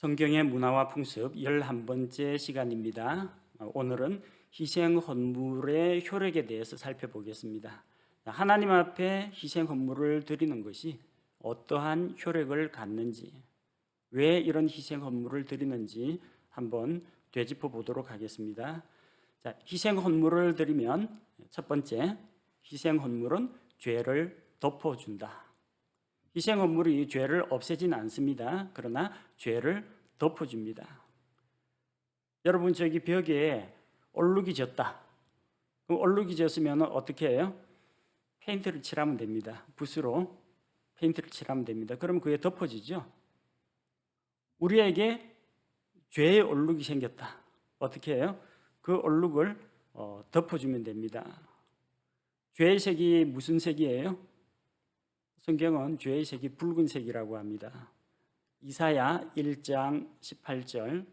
성경의 문화와 풍습 11번째 시간입니다. 오늘은 희생 헌물의 효력에 대해서 살펴보겠습니다. 하나님 앞에 희생 헌물을 드리는 것이 어떠한 효력을 갖는지, 왜 이런 희생 헌물을 드리는지 한번 되짚어 보도록 하겠습니다. 자, 희생 헌물을 드리면 첫 번째, 희생 헌물은 죄를 덮어준다. 희생 헌물이 죄를 없애진 않습니다. 그러나 죄를 덮어줍니다. 여러분, 저기 벽에 얼룩이 졌다. 그럼 얼룩이 졌으면 어떻게 해요? 페인트를 칠하면 됩니다. 붓으로 페인트를 칠하면 됩니다. 그러면 그게 덮어지죠. 우리에게 죄의 얼룩이 생겼다. 어떻게 해요? 그 얼룩을 덮어주면 됩니다. 죄의 색이 무슨 색이에요? 성경은 죄의 색이 붉은색이라고 합니다. 이사야 1장 18절,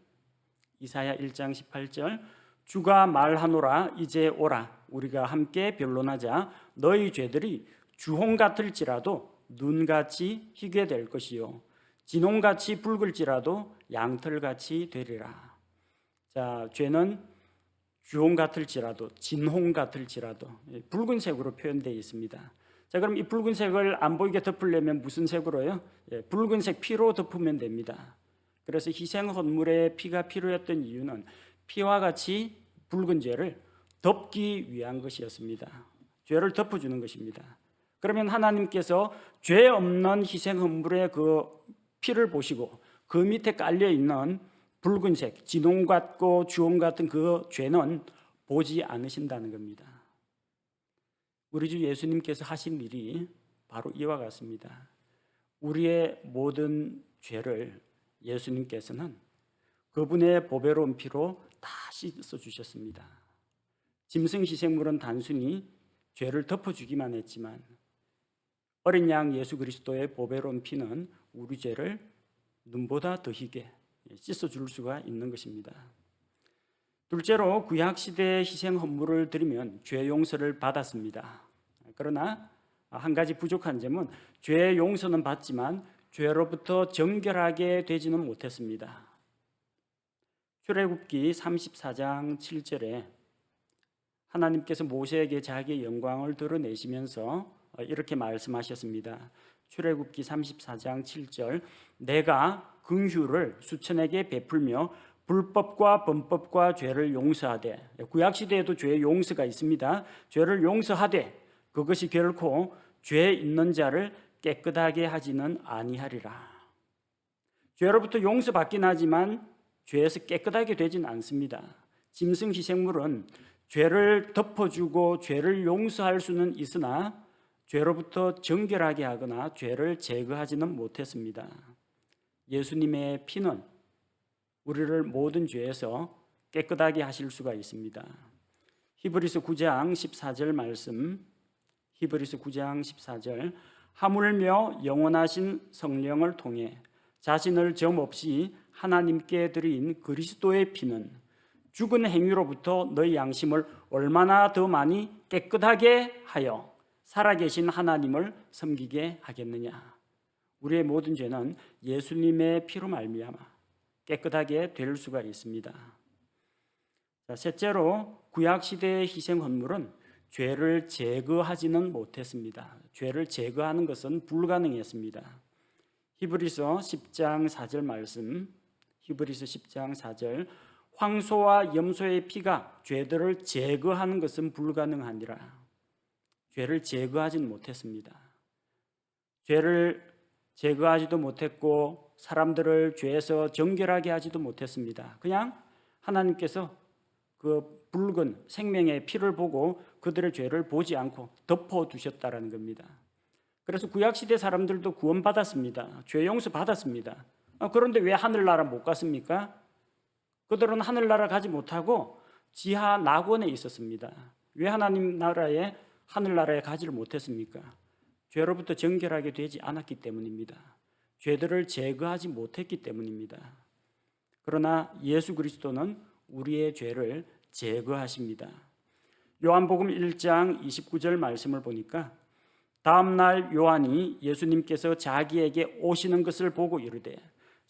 이사야 1장 18절, 주가 말하노라 이제 오라 우리가 함께 변론하자. 너희 죄들이 주홍 같을지라도 눈같이 희게 될 것이요 진홍같이 붉을지라도 양털같이 되리라. 자, 죄는 주홍 같을지라도 진홍 같을지라도 붉은색으로 표현되어 있습니다. 자, 그럼 이 붉은색을 안 보이게 덮으려면 무슨 색으로요? 붉은색 피로 덮으면 됩니다. 그래서 희생 헌물에 피가 필요했던 이유는 피와 같이 붉은 죄를 덮기 위한 것이었습니다. 죄를 덮어주는 것입니다. 그러면 하나님께서 죄 없는 희생 헌물의 그 피를 보시고 그 밑에 깔려 있는 붉은색, 진홍 같고 주홍 같은 그 죄는 보지 않으신다는 겁니다. 우리 주 예수님께서 하신 일이 바로 이와 같습니다. 우리의 모든 죄를 예수님께서는 그분의 보배로운 피로 다 씻어 주셨습니다. 짐승 희생물은 단순히 죄를 덮어주기만 했지만 어린 양 예수 그리스도의 보배로운 피는 우리 죄를 눈보다 더 희게 씻어줄 수가 있는 것입니다. 둘째로 구약시대의 희생 헌물을 드리면 죄 용서를 받았습니다. 그러나 한 가지 부족한 점은 죄 용서는 받지만 죄로부터 정결하게 되지는 못했습니다. 출애굽기 34장 7절에 하나님께서 모세에게 자기의 영광을 드러내시면서 이렇게 말씀하셨습니다. 출애굽기 34장 7절, 내가 긍휼을 수천에게 베풀며 불법과 범법과 죄를 용서하되, 구약시대에도 죄의 용서가 있습니다. 죄를 용서하되 그것이 결코 죄 있는 자를 깨끗하게 하지는 아니하리라. 죄로부터 용서받긴 하지만 죄에서 깨끗하게 되진 않습니다. 짐승 희생물은 죄를 덮어주고 죄를 용서할 수는 있으나 죄로부터 정결하게 하거나 죄를 제거하지는 못했습니다. 예수님의 피는 우리를 모든 죄에서 깨끗하게 하실 수가 있습니다. 히브리서 9장 14절 말씀, 히브리서 9장 14절, 하물며 영원하신 성령을 통해 자신을 점 없이 하나님께 드린 그리스도의 피는 죽은 행위로부터 너희 양심을 얼마나 더 많이 깨끗하게 하여 살아계신 하나님을 섬기게 하겠느냐. 우리의 모든 죄는 예수님의 피로 말미암아 깨끗하게 될 수가 있습니다. 자, 셋째로 구약시대의 희생 헌물은 죄를 제거하지는 못했습니다. 죄를 제거하는 것은 불가능했습니다. 히브리서 10장 4절 말씀, 히브리서 10장 4절, 황소와 염소의 피가 죄들을 제거하는 것은 불가능하니라. 죄를 제거하지는 못했습니다. 죄를 제거하지도 못했고 사람들을 죄에서 정결하게 하지도 못했습니다. 그냥 하나님께서 그 붉은 생명의 피를 보고 그들의 죄를 보지 않고 덮어두셨다는 겁니다. 그래서 구약시대 사람들도 구원받았습니다. 죄 용서 받았습니다. 그런데 왜 하늘나라 못 갔습니까? 그들은 하늘나라 가지 못하고 지하 낙원에 있었습니다. 왜 하나님 나라에 하늘나라에 가지를 못했습니까? 죄로부터 정결하게 되지 않았기 때문입니다. 죄들을 제거하지 못했기 때문입니다. 그러나 예수 그리스도는 우리의 죄를 제거하십니다. 요한복음 1장 29절 말씀을 보니까 다음 날 요한이 예수님께서 자기에게 오시는 것을 보고 이르되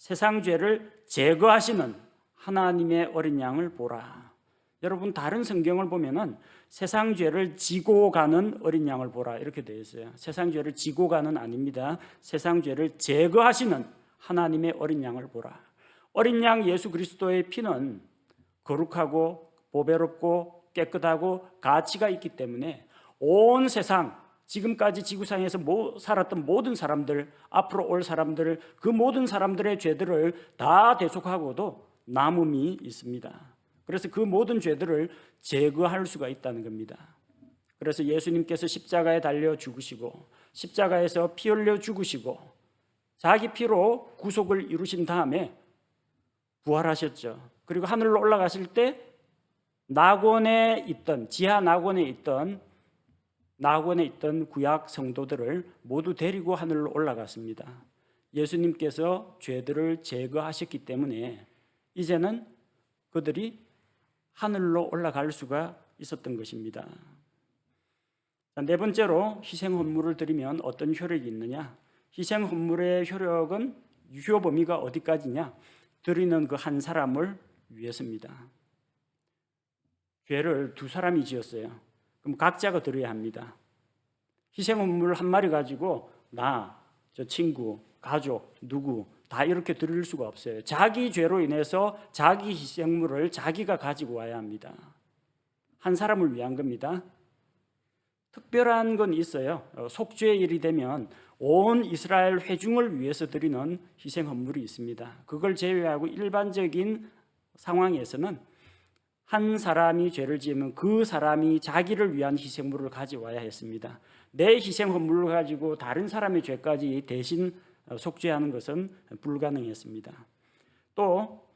세상 죄를 제거하시는 하나님의 어린 양을 보라. 여러분 다른 성경을 보면은 세상 죄를 지고 가는 어린 양을 보라 이렇게 되어 있어요. 세상 죄를 지고 가는 아닙니다. 세상 죄를 제거하시는 하나님의 어린 양을 보라. 어린 양 예수 그리스도의 피는 거룩하고 보배롭고 깨끗하고 가치가 있기 때문에 온 세상 지금까지 지구상에서 살았던 모든 사람들, 앞으로 올 사람들, 그 모든 사람들의 죄들을 다 대속하고도 남음이 있습니다. 그래서 그 모든 죄들을 제거할 수가 있다는 겁니다. 그래서 예수님께서 십자가에 달려 죽으시고 십자가에서 피 흘려 죽으시고 자기 피로 구속을 이루신 다음에 부활하셨죠. 그리고 하늘로 올라가실 때 낙원에 있던 지하 낙원에 있던 구약 성도들을 모두 데리고 하늘로 올라갔습니다. 예수님께서 죄들을 제거하셨기 때문에 이제는 그들이 하늘로 올라갈 수가 있었던 것입니다. 네 번째로 희생 헌물을 드리면 어떤 효력이 있느냐? 희생 헌물의 효력은 유효 범위가 어디까지냐? 드리는 그 한 사람을 위해서입니다. 죄를 두 사람이 지었어요. 그럼 각자가 드려야 합니다. 희생 헌물 한 마리 가지고 저 친구, 가족, 누구 다 이렇게 드릴 수가 없어요. 자기 죄로 인해서 자기 희생물을 자기가 가지고 와야 합니다. 한 사람을 위한 겁니다. 특별한 건 있어요. 속죄일이 되면 온 이스라엘 회중을 위해서 드리는 희생 헌물이 있습니다. 그걸 제외하고 일반적인 상황에서는 한 사람이 죄를 지으면 그 사람이 자기를 위한 희생물을 가져와야 했습니다. 내 희생 헌물을 가지고 다른 사람의 죄까지 대신 속죄하는 것은 불가능했습니다. 또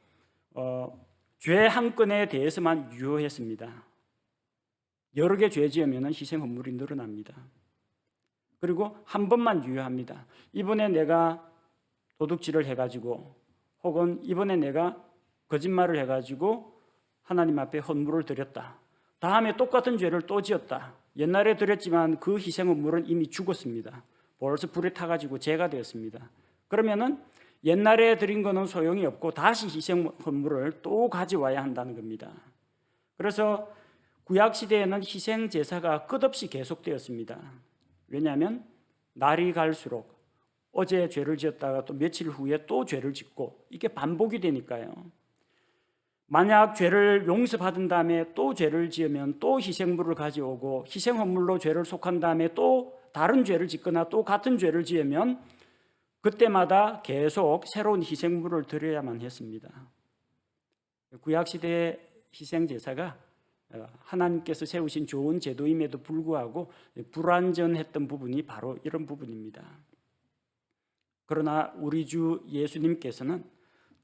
죄 한 건에 대해서만 유효했습니다. 여러 개 죄 지으면 희생 헌물이 늘어납니다. 그리고 한 번만 유효합니다. 이번에 내가 도둑질을 해가지고 혹은 이번에 내가 거짓말을 해가지고 하나님 앞에 헌물을 드렸다. 다음에 똑같은 죄를 또 지었다. 옛날에 드렸지만 그 희생 헌물은 이미 죽었습니다. 벌써 불에 타가지고 죄가 되었습니다. 그러면은 옛날에 드린 거는 소용이 없고 다시 희생 헌물을 또 가져와야 한다는 겁니다. 그래서 구약 시대에는 희생 제사가 끝없이 계속되었습니다. 왜냐하면 날이 갈수록 어제 죄를 지었다가 또 며칠 후에 또 죄를 짓고 이게 반복이 되니까요. 만약 죄를 용서받은 다음에 또 죄를 지으면 또 희생물을 가져오고 희생 헌물로 죄를 속한 다음에 또 다른 죄를 짓거나 또 같은 죄를 지으면 그때마다 계속 새로운 희생물을 드려야만 했습니다. 구약시대의 희생제사가 하나님께서 세우신 좋은 제도임에도 불구하고 불완전했던 부분이 바로 이런 부분입니다. 그러나 우리 주 예수님께서는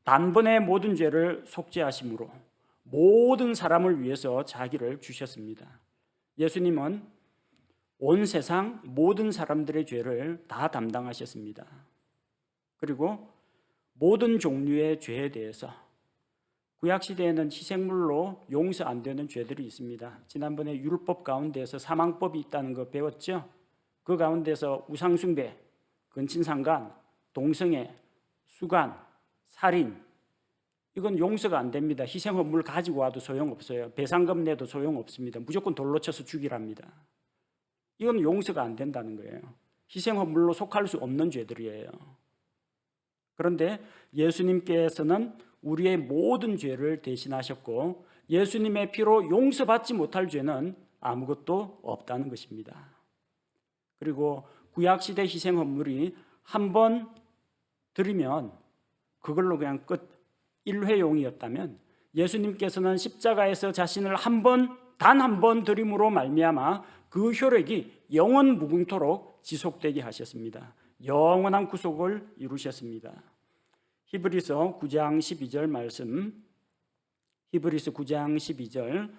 단번에 모든 죄를 속죄하심으로 모든 사람을 위해서 자기를 주셨습니다. 예수님은 온 세상 모든 사람들의 죄를 다 담당하셨습니다. 그리고 모든 종류의 죄에 대해서 구약시대에는 희생물로 용서 안 되는 죄들이 있습니다. 지난번에 율법 가운데서 사망법이 있다는 거 배웠죠? 그 가운데서 우상숭배, 근친상간, 동성애, 수간, 살인 이건 용서가 안 됩니다. 희생 헌물 가지고 와도 소용없어요. 배상금 내도 소용없습니다. 무조건 돌로 쳐서 죽이랍니다. 이건 용서가 안 된다는 거예요. 희생 헌물로 속할 수 없는 죄들이에요. 그런데 예수님께서는 우리의 모든 죄를 대신하셨고 예수님의 피로 용서받지 못할 죄는 아무것도 없다는 것입니다. 그리고 구약시대 희생 헌물이 한 번 드리면 그걸로 그냥 끝, 일회용이었다면 예수님께서는 십자가에서 자신을 단 한 번 드림으로 말미암아 그 효력이 영원 무궁토록 지속되게 하셨습니다. 영원한 구속을 이루셨습니다. 히브리서 9장 12절 말씀, 히브리서 9장 12절,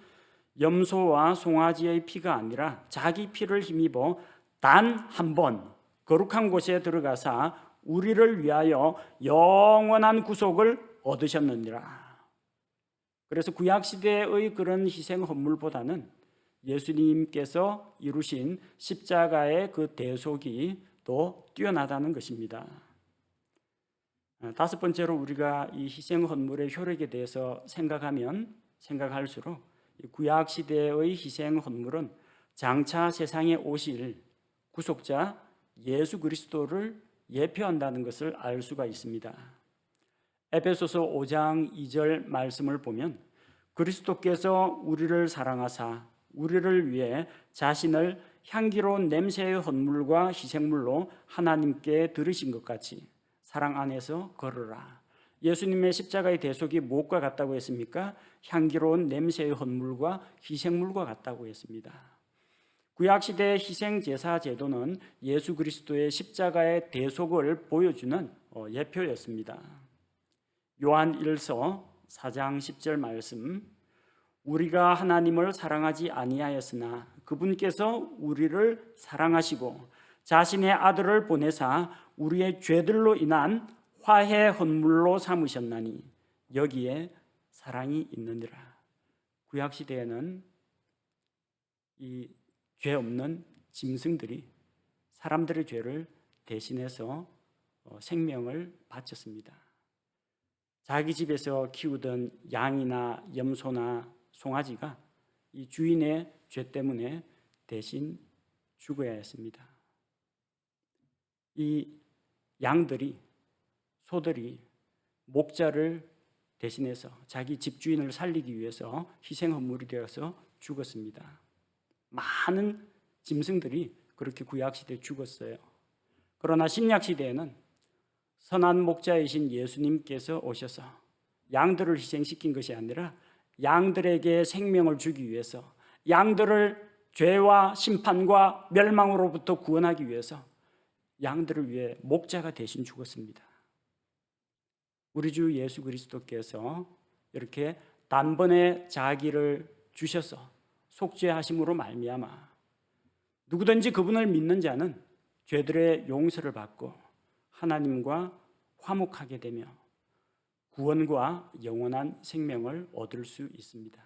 염소와 송아지의 피가 아니라 자기 피를 힘입어 단 한 번 거룩한 곳에 들어가사 우리를 위하여 영원한 구속을 얻으셨느니라. 그래서 구약시대의 그런 희생 헌물보다는 예수님께서 이루신 십자가의 그 대속이 더 뛰어나다는 것입니다. 다섯 번째로 우리가 이 희생 헌물의 효력에 대해서 생각할수록 구약 시대의 희생 헌물은 장차 세상에 오실 구속자 예수 그리스도를 예표한다는 것을 알 수가 있습니다. 에베소서 5장 2절 말씀을 보면 그리스도께서 우리를 사랑하사 우리를 위해 자신을 향기로운 냄새의 헌물과 희생물로 하나님께 드리신 것 같이 사랑 안에서 걸으라. 예수님의 십자가의 대속이 무엇과 같다고 했습니까? 향기로운 냄새의 헌물과 희생물과 같다고 했습니다. 구약시대의 희생제사 제도는 예수 그리스도의 십자가의 대속을 보여주는 예표였습니다. 요한 1서 4장 10절 말씀, 우리가 하나님을 사랑하지 아니하였으나 그분께서 우리를 사랑하시고 자신의 아들을 보내사 우리의 죄들로 인한 화해 헌물로 삼으셨나니 여기에 사랑이 있느니라. 구약 시대에는 이 죄 없는 짐승들이 사람들의 죄를 대신해서 생명을 바쳤습니다. 자기 집에서 키우던 양이나 염소나 송아지가 이 주인의 죄 때문에 대신 죽어야 했습니다. 이 양들이, 소들이 목자를 대신해서 자기 집주인을 살리기 위해서 희생 헌물이 되어서 죽었습니다. 많은 짐승들이 그렇게 구약시대에 죽었어요. 그러나 신약시대에는 선한 목자이신 예수님께서 오셔서 양들을 희생시킨 것이 아니라 양들에게 생명을 주기 위해서, 양들을 죄와 심판과 멸망으로부터 구원하기 위해서 양들을 위해 목자가 대신 죽었습니다. 우리 주 예수 그리스도께서 이렇게 단번에 자기를 주셔서 속죄하심으로 말미암아 누구든지 그분을 믿는 자는 죄들의 용서를 받고 하나님과 화목하게 되며 구원과 영원한 생명을 얻을 수 있습니다.